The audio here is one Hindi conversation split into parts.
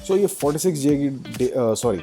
सो ये 46 डे की सॉरी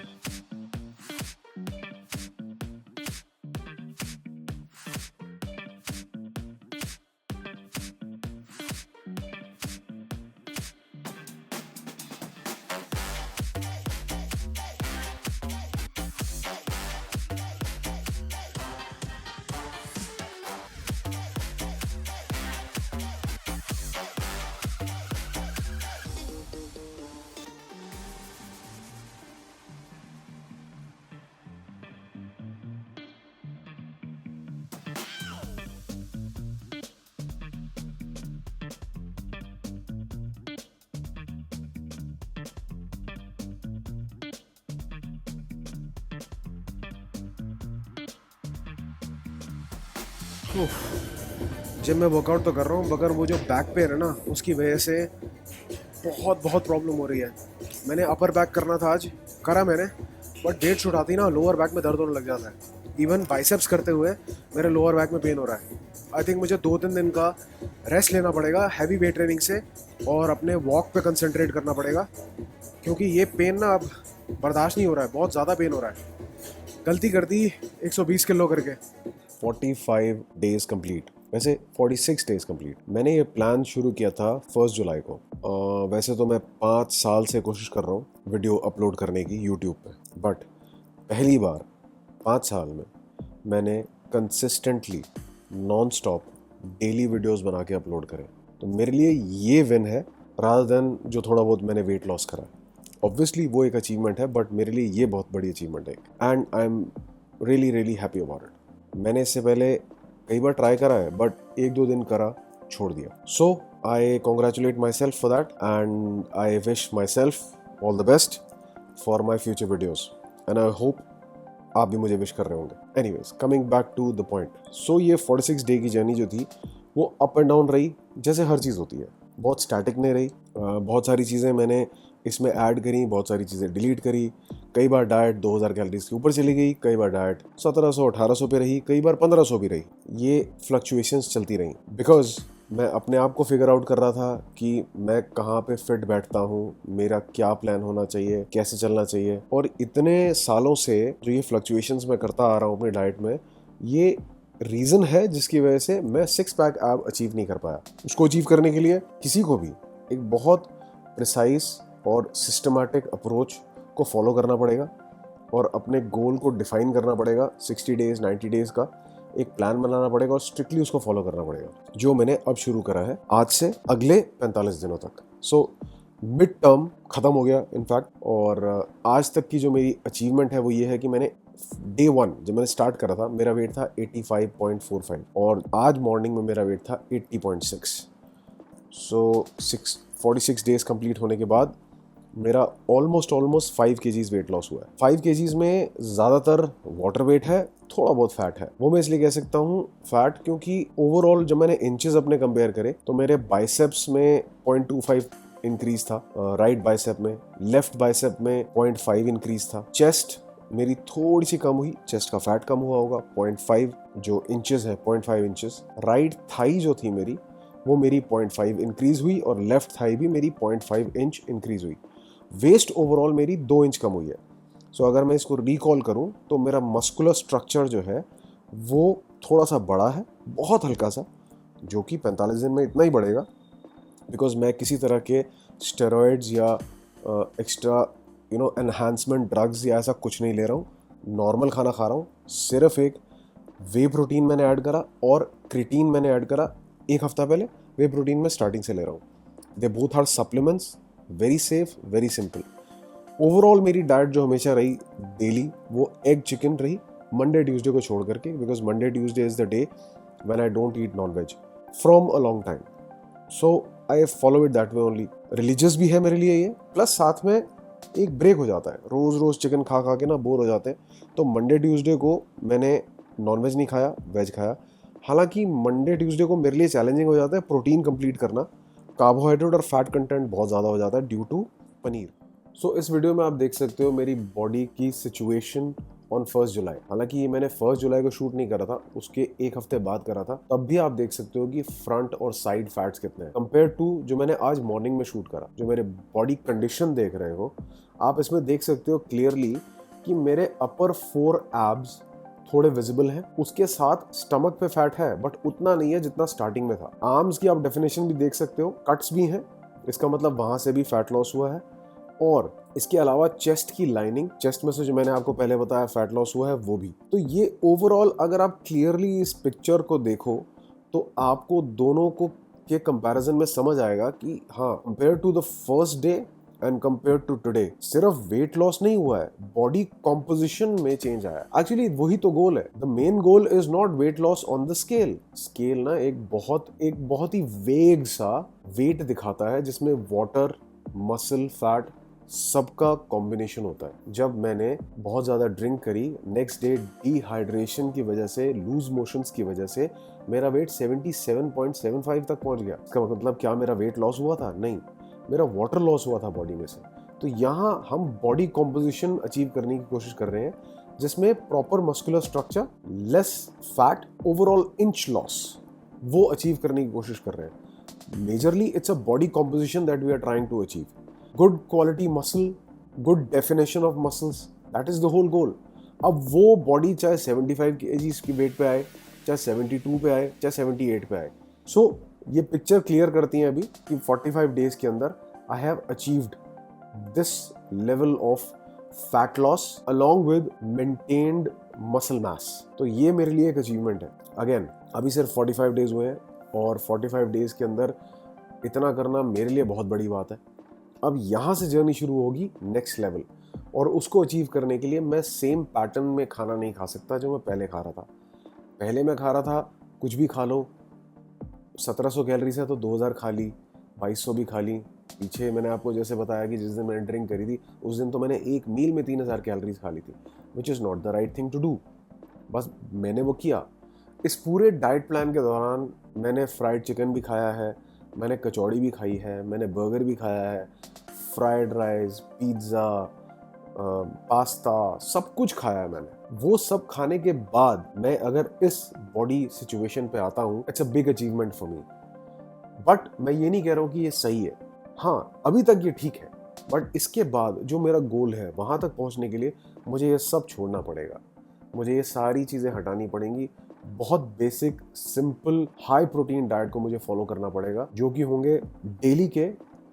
जिम में वर्कआउट तो कर रहा हूँ, मगर वो जो बैक पेन है ना, उसकी वजह से बहुत बहुत प्रॉब्लम हो रही है। मैंने अपर बैक करना था, आज करा मैंने, बट वेट उठाती ना लोअर बैक में दर्द होने लग जाता है। इवन बाइसेप्स करते हुए मेरे लोअर बैक में पेन हो रहा है। आई थिंक मुझे 2-3 दिन का रेस्ट लेना पड़ेगा हैवी वेट ट्रेनिंग से, और अपने वॉक पे कंसंट्रेट करना पड़ेगा, क्योंकि ये पेन ना अब बर्दाश्त नहीं हो रहा है, बहुत ज़्यादा पेन हो रहा है। गलती कर दी 120 किलो करके। 45 डेज कंप्लीट, वैसे 46 डेज कंप्लीट। मैंने ये प्लान शुरू किया था 1 जुलाई को। वैसे तो मैं 5 साल से कोशिश कर रहा हूँ वीडियो अपलोड करने की यूट्यूब पे, बट पहली बार 5 साल में मैंने consistently non stop daily videos बना के अपलोड करे। तो मेरे लिए ये विन है रादर देन जो थोड़ा बहुत मैंने वेट लॉस करा। ऑब्वियसली वो एक अचीवमेंट है, बट मेरे लिए ये बहुत बड़ी अचीवमेंट है, and I am really really happy about it. मैंने इससे पहले कई बार ट्राई करा है, बट 1-2 दिन करा, छोड़ दिया। So I congratulate myself for that, and I wish myself all the best for my future videos, and I hope आप भी मुझे विश कर रहे होंगे। Anyways, coming back to the point. So ये 46 डे की जर्नी जो थी वो अप एंड डाउन रही, जैसे हर चीज़ होती है, बहुत स्टैटिक नहीं रही। बहुत सारी चीज़ें मैंने इसमें ऐड करी, बहुत सारी चीज़ें डिलीट करी। कई बार डाइट 2000 कैलोरीज के ऊपर चली गई, कई बार डाइट 1700-1800 पे रही, कई बार 1500 भी रही। ये फ्लक्चुएशंस चलती रहीं, बिकॉज मैं अपने आप को फिगर आउट कर रहा था कि मैं कहाँ पे फिट बैठता हूँ, मेरा क्या प्लान होना चाहिए, कैसे चलना चाहिए। और इतने सालों से जो ये फ्लक्चुएशंस मैं करता आ रहा हूँ अपनी डाइट में, ये रीज़न है जिसकी वजह से मैं 6 पैक ऐप अचीव नहीं कर पाया। उसको अचीव करने के लिए किसी को भी एक बहुत प्रिसाइज और सिस्टमैटिक अप्रोच को फॉलो करना पड़ेगा, और अपने गोल को डिफाइन करना पड़ेगा। 60 डेज 90 डेज का एक प्लान बनाना पड़ेगा और स्ट्रिक्टली उसको फॉलो करना पड़ेगा, जो मैंने अब शुरू करा है आज से अगले 45 दिनों तक। सो मिड टर्म खत्म हो गया इनफैक्ट, और आज तक की जो मेरी अचीवमेंट है वो ये है कि मैंने डे 1 जब मैंने स्टार्ट करा था, मेरा वेट था 85.45, और आज मॉर्निंग में मेरा वेट था 80.6। सो 46 डेज कंप्लीट होने के बाद मेरा ऑलमोस्ट 5 केजीज वेट लॉस हुआ है। 5 केजीज में ज़्यादातर वाटर वेट है, थोड़ा बहुत फैट है। वो मैं इसलिए कह सकता हूँ फैट, क्योंकि ओवरऑल जब मैंने इंचेस अपने कंपेयर करे तो मेरे बाइसेप्स में 0.25 इंक्रीज था, राइट बाइसेप में, लेफ्ट बाइसेप में 0.5 इंक्रीज था। चेस्ट मेरी थोड़ी सी कम हुई, चेस्ट का फैट कम हुआ होगा, 0.5 जो इंचेस है, 0.5 इंचेस। राइट थाई जो थी मेरी, वो मेरी 0.5 इंक्रीज हुई, और लेफ्ट थाई भी मेरी 0.5 इंच इंक्रीज हुई। वेस्ट ओवरऑल मेरी 2 इंच कम हुई है। सो अगर मैं इसको रिकॉल करूं तो मेरा मस्कुलर स्ट्रक्चर जो है वो थोड़ा सा बड़ा है, बहुत हल्का सा, जो कि 45 दिन में इतना ही बढ़ेगा, बिकॉज मैं किसी तरह के स्टेरॉइड्स या एक्स्ट्रा एनहांसमेंट ड्रग्स या ऐसा कुछ नहीं ले रहा हूँ। नॉर्मल खाना खा रहा हूँ। सिर्फ एक वे प्रोटीन मैंने ऐड करा और क्रिटीन मैंने ऐड करा 1 हफ्ता पहले। वे प्रोटीन मैं स्टार्टिंग से ले रहा हूँ। They both are supplements, very safe, very simple. Overall मेरी डाइट जो हमेशा रही डेली, वो एग चिकन रही, मंडे ट्यूसडे को छोड़ करके, because Monday Tuesday is the day when I don't eat non veg from a long time. So I follow it that way only. Religious भी है मेरे लिए ये, प्लस साथ में एक ब्रेक हो जाता है। रोज़ रोज़ चिकन खा खा के ना बोर हो जाते हैं, तो मंडे ट्यूसडे को मैंने नॉन वेज नहीं खाया, वेज खाया। हालांकि मंडे ट्यूसडे को मेरे लिए चैलेंजिंग हो जाता है प्रोटीन कंप्लीट करना, कार्बोहाइड्रेट और फैट कंटेंट बहुत ज़्यादा हो जाता है ड्यू टू पनीर। सो इस वीडियो में आप देख सकते हो मेरी बॉडी की सिचुएशन ऑन 1 जुलाई। हालांकि ये मैंने 1 जुलाई को शूट नहीं करा था, उसके एक हफ्ते बाद करा था। तब भी आप देख सकते हो कि फ्रंट और साइड फैट्स कितने हैं कंपेयर टू जो मैंने आज मॉर्निंग में शूट करा। जो मेरे बॉडी कंडीशन देख रहे हो आप, इसमें देख सकते हो क्लियरली कि मेरे अपर 4 एब्स थोड़े विजिबल हैं, उसके साथ स्टमक पे फैट है बट उतना नहीं है जितना स्टार्टिंग में था। आर्म्स की आप डेफिनेशन भी देख सकते हो, कट्स भी हैं, इसका मतलब वहां से भी फैट लॉस हुआ है। और इसके अलावा चेस्ट की लाइनिंग, चेस्ट में से जो मैंने आपको पहले बताया फैट लॉस हुआ है वो भी। तो ये ओवरऑल अगर आप क्लियरली इस पिक्चर को देखो तो आपको दोनों को के कंपैरिजन में समझ आएगा कि हाँ, compare to the first day and compare to today सिर्फ वेट लॉस नहीं हुआ है, बॉडी कॉम्पोजिशन में चेंज आया। एक्चुअली वही तो गोल है। The main goal is not weight loss on the scale. Scale ना एक बहुत ही वेग सा वेट दिखाता है जिसमें वाटर, मसल, फैट सबका कॉम्बिनेशन होता है। जब मैंने बहुत ज़्यादा ड्रिंक करी, नेक्स्ट डे डिहाइड्रेशन की वजह से, लूज मोशंस की वजह से मेरा वेट 77.75 तक पहुंच गया। इसका मतलब क्या मेरा वेट लॉस हुआ था? नहीं, मेरा वाटर लॉस हुआ था बॉडी में से। तो यहाँ हम बॉडी कॉम्पोजिशन अचीव करने की कोशिश कर रहे हैं जिसमें proper muscular structure, less fat, overall inch loss, वो अचीव करने की कोशिश कर रहे हैं। Majorly it's a body composition that we are trying to achieve. Good quality muscle, good definition of muscles, that is the whole goal. अब वो बॉडी चाहे 75 kg की वेट पे आए, चाहे 72 पे आए, चाहे 78 पे आए। सो ये पिक्चर क्लियर करती है अभी कि 45 डेज के अंदर I have achieved this level of fat loss along with maintained muscle mass. तो ये मेरे लिए एक अचीवमेंट है। अगेन अभी सिर्फ 45 डेज हुए हैं और 45 डेज के अंदर इतना करना मेरे लिए बहुत बड़ी बात है। अब यहाँ से जर्नी शुरू होगी नेक्स्ट लेवल, और उसको अचीव करने के लिए मैं सेम पैटर्न में खाना नहीं खा सकता जो मैं पहले खा रहा था। पहले मैं खा रहा था कुछ भी खा लो, 1700 कैलोरीज है तो 2000 खा ली, 2200 भी खा ली। पीछे मैंने आपको जैसे बताया कि जिस दिन मैंने ड्रिंक करी थी उस दिन तो मैंने एक मील में 3000 कैलोरीज खा ली थी, which is not the right thing to do. बस मैंने वो किया। इस पूरे डाइट प्लान के दौरान मैंने फ्राइड चिकन भी खाया है, मैंने कचौड़ी भी खाई है, मैंने बर्गर भी खाया है, फ्राइड राइस, पिज़्ज़ा, पास्ता, सब कुछ खाया है मैंने। वो सब खाने के बाद मैं अगर इस बॉडी सिचुएशन पे आता हूँ, it's a big achievement for me. But मैं ये नहीं कह रहा हूँ कि ये सही है। हाँ, अभी तक ये ठीक है, बट इसके बाद जो मेरा गोल है वहाँ तक पहुँचने के लिए मुझे ये सब छोड़ना पड़ेगा। मुझे ये सारी चीज़ें हटानी पड़ेंगी। बहुत basic, simple, high protein diet को मुझे फॉलो करना पड़ेगा, जो कि होंगे डेली के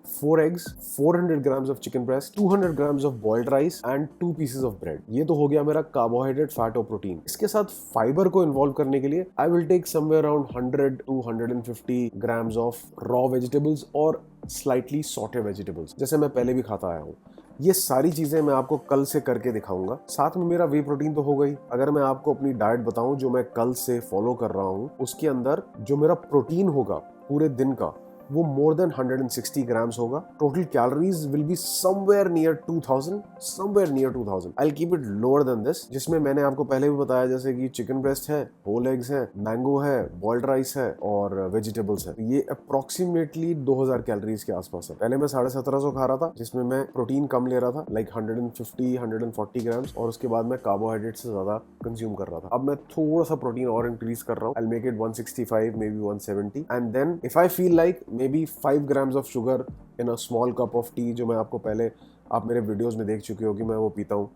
4 eggs, 400 grams of chicken breast, 200 grams of boiled rice and 2 pieces of bread। ये तो हो गया मेरा कार्बोहाइड्रेट, फैट और प्रोटीन। इसके साथ फाइबर को इन्वॉल्व करने के लिए I will take somewhere around 100 to 150 grams of raw vegetables और स्लाइटली सॉटे वेजिटेबल्स, जैसे मैं पहले भी खाता आया हूँ। ये सारी चीजें मैं आपको कल से करके दिखाऊंगा। साथ में मेरा वे प्रोटीन तो हो गई। अगर मैं आपको अपनी डाइट बताऊं जो मैं कल से फॉलो कर रहा हूं, उसके अंदर जो मेरा प्रोटीन होगा पूरे दिन का वो मोर देन 160 ग्राम्स होगा। Total calories will be somewhere near 2000। I will keep it lower than this, जिसमें मैंने आपको पहले भी बताया जैसे कि चिकन ब्रेस्ट है, होल एग्स है, मैंगो है, बॉइल्ड राइस है और वेजिटेबल्स है। ये अप्रोक्सीमेटली 2000 कैलोरीज के आसपास है। पहले मैं 1750 खा रहा था जिसमें मैं प्रोटीन कम ले रहा था, लाइक 150-140 ग्राम्स, और उसके बाद मैं कार्बोहाइड्रेट से ज्यादा कंज्यूम कर रहा था। अब मैं थोड़ा सा प्रोटीन और इंक्रीज कर रहा हूँ। I will make it 165, maybe 170, and then if I feel like maybe 5 grams of sugar in a small cup of tea, जो मैं आपको पहले आप मेरे वीडियोस में देख चुके हो कि मैं वो पीता हूँ,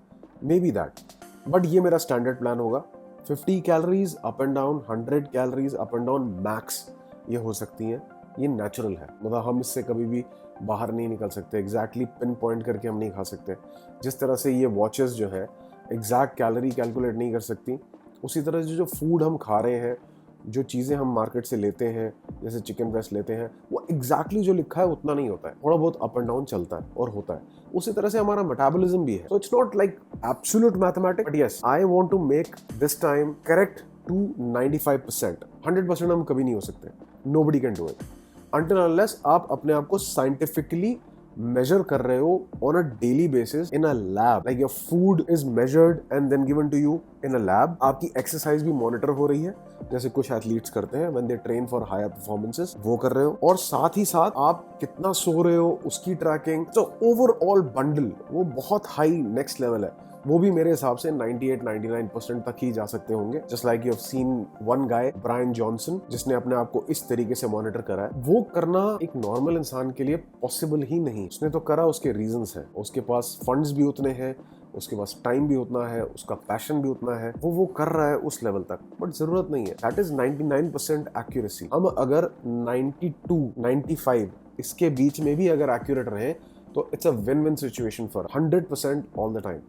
मे बी दैट। बट ये मेरा स्टैंडर्ड प्लान होगा। 50 calories up and down, 100 calories up and down max ये हो सकती हैं। ये नेचुरल है, मतलब हम इससे कभी भी बाहर नहीं निकल सकते। एग्जैक्टली पिन पॉइंट करके हम नहीं खा सकते। जिस तरह से ये वॉचेस जो है एग्जैक्ट कैलोरी कैलकुलेट नहीं कर सकती, उसी तरह से जो फूड हम खा रहे हैं, जो चीज़ें हम मार्केट से लेते हैं, जैसे चिकन ब्रेस्ट लेते हैं, वो एग्जैक्टली जो लिखा है उतना नहीं होता है। थोड़ा बहुत अप एंड डाउन चलता है और होता है। उसी तरह से हमारा मेटाबॉलिज्म भी है। So it's not like absolute mathematics, but yes, I want to make this time correct to 95%। 100% हम कभी नहीं हो सकते। Nobody can do it until unless आप अपने आप को साइंटिफिकली मेजर कर रहे हो on a daily basis in a lab. Like your food is measured and then given to you in a lab. आपकी एक्सरसाइज भी मॉनिटर हो रही है, जैसे कुछ एथलीट्स करते हैं when they train for higher performances, वो कर रहे हो। और साथ ही साथ आप कितना सो रहे हो उसकी ट्रैकिंग, तो ओवरऑल बंडल वो बहुत हाई नेक्स्ट लेवल है। वो भी मेरे हिसाब से 98-99% तक ही जा सकते होंगे। Just like you have seen one guy Bryan Johnson, जिसने अपने आप को इस तरीके से मॉनिटर करा है। वो करना एक नॉर्मल इंसान के लिए पॉसिबल ही नहीं। उसने तो करा, उसके रीजंस हैं, उसके पास फंड्स भी उतने हैं, उसके पास टाइम भी उतना है, उसका पैशन भी उतना है, वो कर रहा है उस लेवल तक। बट जरूरत नहीं है। That is 99% accuracy. हम अगर 92-95 इसके बीच में भी अगर एक्यूरेट रहे तो it's a win win situation for 100% all the time.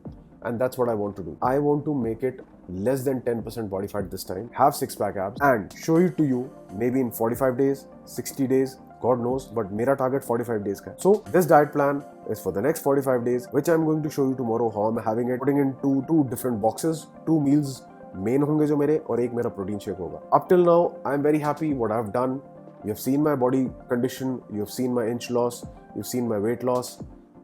And that's what I want to do. I want to make it less than 10% body fat this time, have six-pack abs, and show it to you maybe in 45 days, 60 days, God knows, but मेरा target 45 days का है. So this diet plan is for the next 45 days, which I'm going to show you tomorrow how I'm having it, putting in two different boxes, 2 meals main होंगे जो मेरे, और एक मेरा protein shake होगा. Up till now, I'm very happy what I've done. You've seen my body condition, you've seen my inch loss, you've seen my weight loss.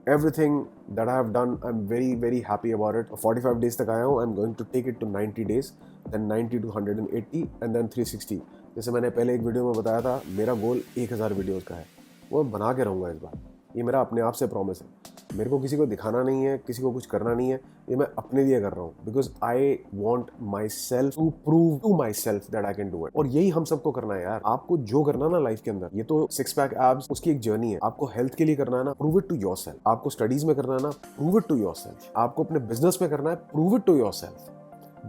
Everything that I have done, I'm very, very happy about it. 45 days तक आया हूँ. I'm going to take it to 90 days, then 90 to 180, and then 360. जैसे मैंने पहले एक वीडियो में बताया था, मेरा गोल 1000 वीडियोस का है. वो बना के रहूँगा इस बार. ये मेरा अपने आप से प्रॉमिस है. मेरे को किसी को दिखाना नहीं है, किसी को कुछ करना नहीं है. ये मैं अपने लिए कर रहा हूँ. Because I want myself to prove to myself that I can do it. और यही हम सबको करना है यार. आपको जो करना ना लाइफ के अंदर, ये तो 6-पैक एब्स उसकी एक जर्नी है. आपको हेल्थ के लिए करना है ना, prove it to yourself. आपको स्टडीज में करना है ना, prove it to yourself. आपको अपने बिजनेस में करना है, prove it to yourself.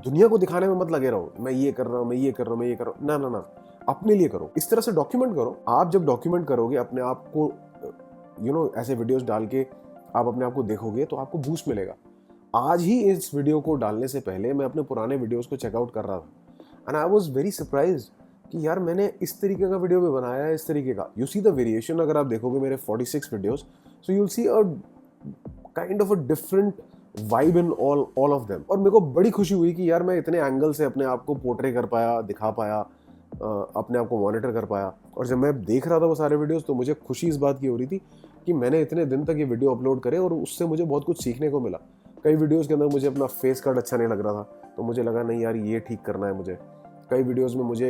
दुनिया को दिखाने में मत लगे रहो, मैं ये कर रहा हूँ, मैं ये कर रहा हूँ, मैं ये कर रहा हूँ. ना ना ना, अपने लिए करो. इस तरह से डॉक्यूमेंट करो. आप जब डॉक्यूमेंट करोगे अपने आप को, ऐसे वीडियोस डाल के आप अपने आप को देखोगे तो आपको बूस्ट मिलेगा. आज ही इस वीडियो को डालने से पहले मैं अपने पुराने वीडियोस को चेकआउट कर रहा था, and I was very surprised कि यार मैंने इस तरीके का वीडियो भी बनाया है, इस तरीके का. You see the variation. अगर आप देखोगे मेरे 46 videos, so you will see a kind of a different vibe in all of them. और मेरे को बड़ी खुशी हुई कि यार मैं इतने एंगल से अपने आप को पोर्ट्रे कर पाया, दिखा पाया, अपने आप को मॉनिटर कर पाया. और जब मैं देख रहा था वो सारे वीडियोस, तो मुझे खुशी इस बात की हो रही थी कि मैंने इतने दिन तक ये वीडियो अपलोड करे और उससे मुझे बहुत कुछ सीखने को मिला. कई वीडियोस के अंदर मुझे अपना फेस कट अच्छा नहीं लग रहा था, तो मुझे लगा नहीं यार ये ठीक करना है मुझे. कई वीडियोस में मुझे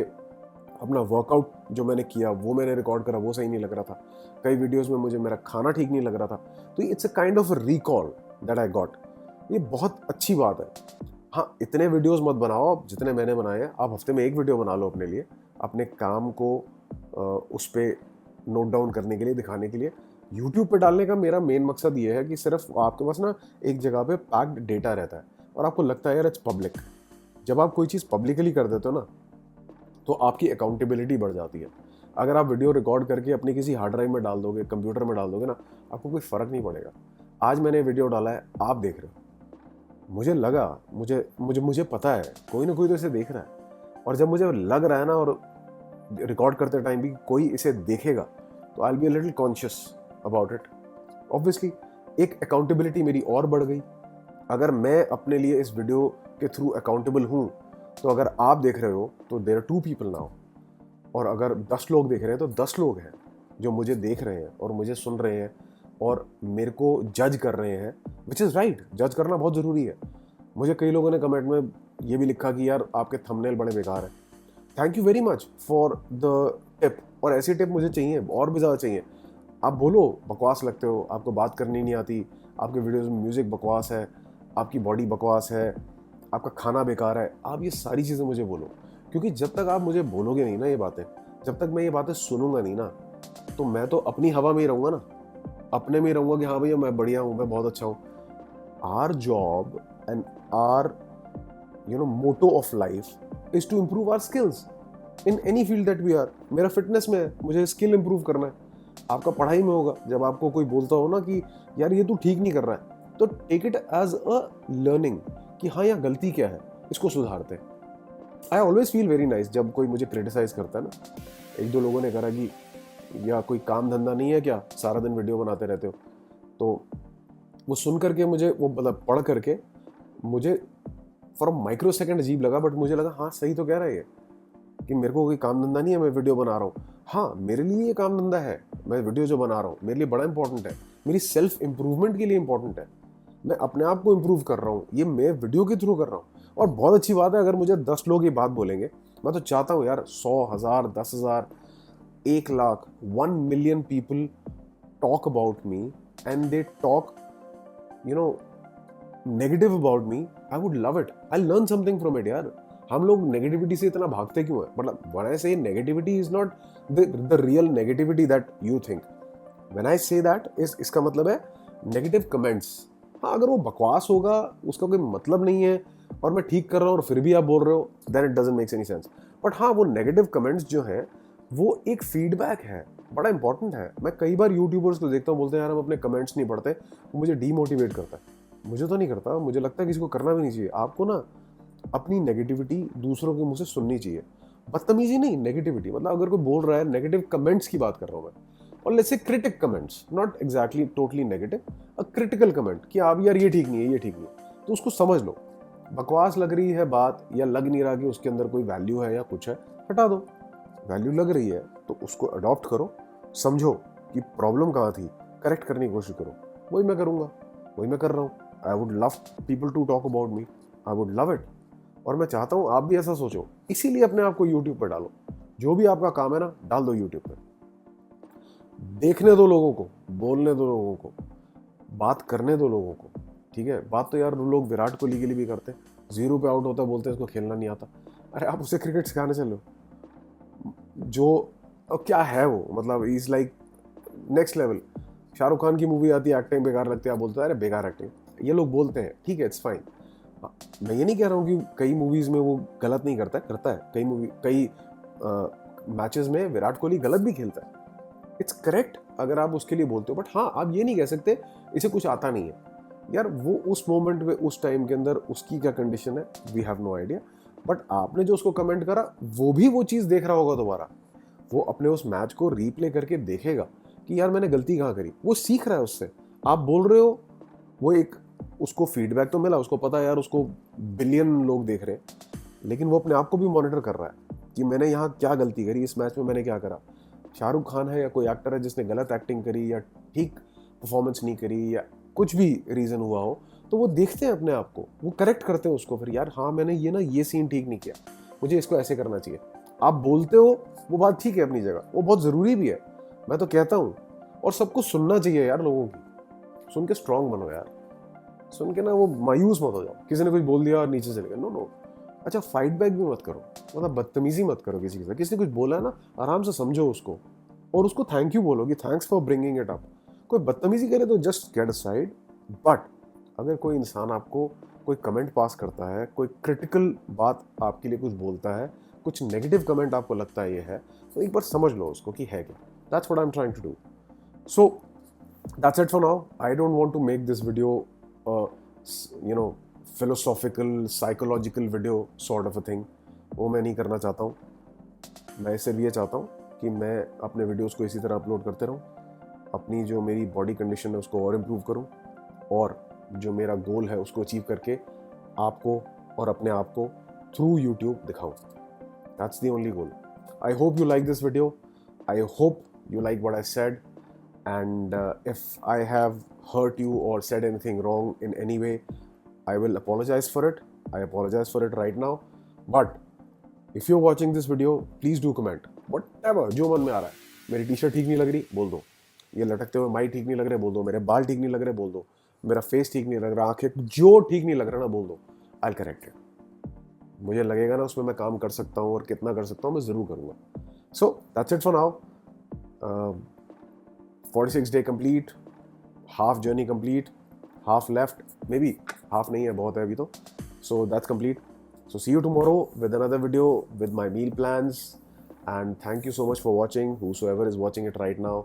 अपना वर्कआउट जो मैंने किया वो मैंने रिकॉर्ड करा, वो सही नहीं लग रहा था. कई वीडियोस में मुझे मेरा खाना ठीक नहीं लग रहा था. तो it's a kind of recall that I got. ये बहुत अच्छी बात है. हाँ, इतने वीडियोस मत बनाओ जितने मैंने बनाए हैं. आप हफ्ते में एक वीडियो बना लो अपने लिए, अपने काम को उस पर नोट डाउन करने के लिए, दिखाने के लिए. YouTube पे डालने का मेरा मेन मकसद ये है कि सिर्फ आपके पास ना एक जगह पे पैक्ड डेटा रहता है और आपको लगता है यार इट्स पब्लिक. जब आप कोई चीज़ पब्लिकली कर देते हो ना, तो आपकी अकाउंटेबिलिटी बढ़ जाती है. अगर आप वीडियो रिकॉर्ड करके अपनी किसी हार्ड ड्राइव में डाल दोगे, कंप्यूटर में डाल दोगे ना, आपको कोई फ़र्क नहीं पड़ेगा. आज मैंने वीडियो डाला है, आप देख रहे हो. मुझे लगा, मुझे पता है कोई ना कोई तो इसे देख रहा है. और जब मुझे लग रहा है ना, और रिकॉर्ड करते टाइम भी कोई इसे देखेगा, तो I will be a little conscious about it. Obviously एक अकाउंटेबिलिटी मेरी और बढ़ गई. अगर मैं अपने लिए इस वीडियो के थ्रू अकाउंटेबल हूँ, तो अगर आप देख रहे हो तो देयर आर 2 पीपल नाउ. और अगर 10 लोग देख रहे हैं तो 10 लोग हैं जो मुझे देख रहे हैं और मुझे सुन रहे हैं और मेरे को जज कर रहे हैं, विच इज़ राइट. जज करना बहुत ज़रूरी है. मुझे कई लोगों ने कमेंट में ये भी लिखा कि यार आपके थंबनेल बड़े बेकार हैं. Thank you very much for the tip. और ऐसी टिप मुझे चाहिए, और भी ज़्यादा चाहिए. आप बोलो बकवास लगते हो, आपको बात करनी नहीं आती, आपके वीडियोस में म्यूज़िक बकवास है, आपकी बॉडी बकवास है, आपका खाना बेकार है. आप ये सारी चीज़ें मुझे बोलो, क्योंकि जब तक आप मुझे बोलोगे नहीं ना ये बातें, जब तक मैं ये बातें सुनूंगा नहीं ना, तो मैं तो अपनी हवा में ही रहूँगा ना, अपने में ही रहूँगा कि हाँ भैया मैं बढ़िया हूँ, मैं बहुत अच्छा हूँ. Our job and our motto of life is to improve our skills in any field that we are. मेरा फिटनेस में है, मुझे स्किल इम्प्रूव करना है. आपका पढ़ाई में होगा. जब आपको कोई बोलता हो ना कि यार ये तू ठीक नहीं कर रहा है, तो take it as a learning कि हाँ यहाँ गलती क्या है, इसको सुधारते हैं. I always feel very nice जब कोई मुझे क्रिटिसाइज करता है ना. 1-2 लोगों ने कहा कि या कोई काम धंधा नहीं है क्या, सारा दिन वीडियो बनाते रहते हो. तो वो सुन करके मुझे, वो मतलब पढ़ करके मुझे फॉर अ माइक्रो सेकेंड अजीब लगा, बट मुझे लगा हाँ सही तो कह रहा है ये, कि मेरे को कोई काम धंधा नहीं है, मैं वीडियो बना रहा हूँ. हाँ मेरे लिए ये काम धंधा है, मैं वीडियो जो बना रहा हूँ मेरे लिए बड़ा इंपॉर्टेंट है, मेरी सेल्फ इंप्रूवमेंट के लिए इंपॉर्टेंट है. मैं अपने आप को इम्प्रूव कर रहा हूँ, ये मैं वीडियो के थ्रू कर रहा हूँ. और बहुत अच्छी बात है अगर मुझे 10 लोग ये बात बोलेंगे। मैं तो चाहता हूँ यार 100, 1000, 10,000, 1 lakh, 1 million people talk about me and they talk, you know, negative about me. I would love it. I'll learn something from it यार। हम लोग नेगेटिविटी से इतना भागते क्यों है? मतलब when I say negativity is not the real negativity that you think. When I say that इसका मतलब है नेगेटिव कमेंट्स। हाँ, अगर वो बकवास होगा, उसका कोई मतलब नहीं है और मैं ठीक कर रहा हूँ और फिर भी आप बोल रहे हो, then it doesn't make any sense. But हाँ, वो नेगेटिव कमेंट्स जो हैं वो एक फीडबैक है, बड़ा इंपॉर्टेंट है। मैं कई बार यूट्यूबर्स को देखता हूँ, बोलते हैं यार हम अपने कमेंट्स नहीं पढ़ते, वो मुझे डीमोटिवेट करता है। मुझे तो नहीं करता, मुझे लगता है किसी को करना भी नहीं चाहिए। आपको ना अपनी नेगेटिविटी दूसरों के मुंह से सुननी चाहिए। बदतमीजी नहीं, नेगेटिविटी। मतलब अगर कोई बोल रहा है, नेगेटिव कमेंट्स की बात कर रहा हूँ मैं, और let's say critic comments, not exactly totally negative, a critical comment कि आप यार ये ठीक नहीं है, ये ठीक नहीं है, तो उसको समझ लो बकवास लग रही है बात, या लग नहीं रहा कि उसके अंदर कोई वैल्यू है या कुछ है, हटा दो। वैल्यू लग रही है तो उसको अडॉप्ट करो, समझो कि प्रॉब्लम कहाँ थी, करेक्ट करने की कोशिश करो। वही मैं करूँगा, वही मैं कर रहा हूँ। I would love people to talk about me, I would love it. और मैं चाहता हूँ आप भी ऐसा सोचो, इसीलिए अपने आप को यूट्यूब पर डालो। जो भी आपका काम है ना, डाल दो यूट्यूब पर। देखने दो लोगों को, बोलने दो लोगों को, बात करने दो लोगों को। ठीक है, बात तो यार लोग विराट कोहली के लिए भी करते हैं। 0 पे आउट होता है, बोलते हैं इसको खेलना नहीं आता। अरे आप उसे क्रिकेट सिखाने चलो, जो क्या है वो, मतलब is like next level. Shahrukh Khan की मूवी आती है, एक्टिंग बेकार लगती है, आप बोलते हैं अरे बेकार एक्टिंग, ये लोग बोलते हैं, ठीक है, इट्स फाइन। मैं ये नहीं कह रहा हूँ कि कई मूवीज में वो गलत नहीं करता है, करता है। कई मैचेस में विराट कोहली गलत भी खेलता है, इट्स करेक्ट अगर आप उसके लिए बोलते हो। बट हाँ, आप ये नहीं कह सकते इसे कुछ आता नहीं है। यार वो उस मोमेंट में, उस टाइम के अंदर उसकी क्या कंडीशन है, we have no idea. But आपने जो उसको कमेंट करा, वो भी वो चीज़ देख रहा होगा दोबारा। वो अपने उस मैच को रीप्ले करके देखेगा कि यार मैंने गलती कहाँ करी। वो सीख रहा है उससे। आप बोल रहे हो, वो एक उसको फीडबैक तो मिला, उसको पता है यार उसको बिलियन लोग देख रहे हैं, लेकिन वो अपने आप को भी मॉनिटर कर रहा है कि मैंने यहाँ क्या गलती करी, इस मैच में मैंने क्या करा। शाहरुख खान है या कोई एक्टर है जिसने गलत एक्टिंग करी या ठीक परफॉर्मेंस नहीं करी या कुछ भी रीज़न हुआ हो, तो वो देखते हैं अपने आप को, वो करेक्ट करते हैं उसको। फिर यार हाँ, मैंने ये सीन ठीक नहीं किया, मुझे इसको ऐसे करना चाहिए। आप बोलते हो, वो बात ठीक है अपनी जगह, वो बहुत ज़रूरी भी है, मैं तो कहता हूँ। और सबको सुनना चाहिए यार लोगों की। सुन के स्ट्रांग बनो यार, सुन के ना वो मायूस मत हो जाओ, किसी ने कुछ बोल दिया और नीचे चले गए। नो नो, अच्छा फाइट बैक भी मत करो, मतलब बदतमीजी मत करो किसी के साथ। किसी ने कुछ बोला है ना, आराम से समझो उसको और उसको थैंक यू बोलो कि thanks for bringing it up. कोई बदतमीजी करे तो जस्ट गेट असाइड। बट अगर कोई इंसान आपको कोई कमेंट पास करता है, कोई क्रिटिकल बात आपके लिए कुछ बोलता है, कुछ नेगेटिव कमेंट आपको लगता है ये है, तो एक बार समझ लो उसको कि है क्या। That's what I am trying to do. So that's it for now. I don't want to make this video philosophical, psychological video sort of a thing. वो मैं नहीं करना चाहता हूँ। मैं सिर्फ ये चाहता हूँ कि मैं अपने वीडियोस को इसी तरह अपलोड करते रहूँ, अपनी जो मेरी बॉडी कंडीशन है उसको और इम्प्रूव करूँ, और जो मेरा गोल है उसको अचीव करके आपको और अपने आप को थ्रू यूट्यूब दिखाऊँ। That's the only goal. I hope you like this video, I hope you like what I said, and if I have hurt you or said anything wrong in any way, I will apologize for it. I apologize for it right now. But if you're watching this video, please do comment whatever, जो मन में आ रहा है। मेरी टी शर्ट ठीक नहीं लग रही, बोल दो। ये लटकते हुए माइक ठीक नहीं लग रहे, बोल दो। मेरे बाल ठीक नहीं लग रहे, बोल दो। मेरा फेस ठीक नहीं लग रहा, आंखें जो ठीक नहीं लग रहा ना, बोल दो। I'll correct it. मुझे लगेगा ना उसमें मैं काम कर सकता हूँ और कितना कर सकता हूँ, मैं ज़रूर करूँगा। So that's it for now. 46 day complete, half journey complete, half left, maybe half नहीं है, बहुत है अभी तो. So that's complete. So see you tomorrow with another video with my meal plans, and thank you so much for watching, whosoever is watching it right now,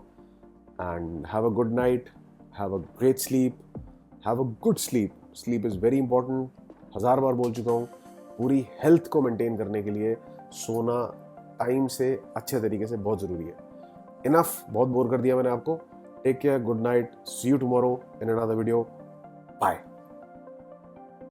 and have a good night, have a great sleep, have a good sleep. Sleep is very important. 1000 बार बोल चुका हूँ, पूरी हेल्थ को मेंटेन करने के लिए सोना टाइम से अच्छे तरीके से बहुत ज़रूरी है. इनफ, बहुत बोर कर दिया मैंने आपको. Take care, good night, see you tomorrow in another video, bye.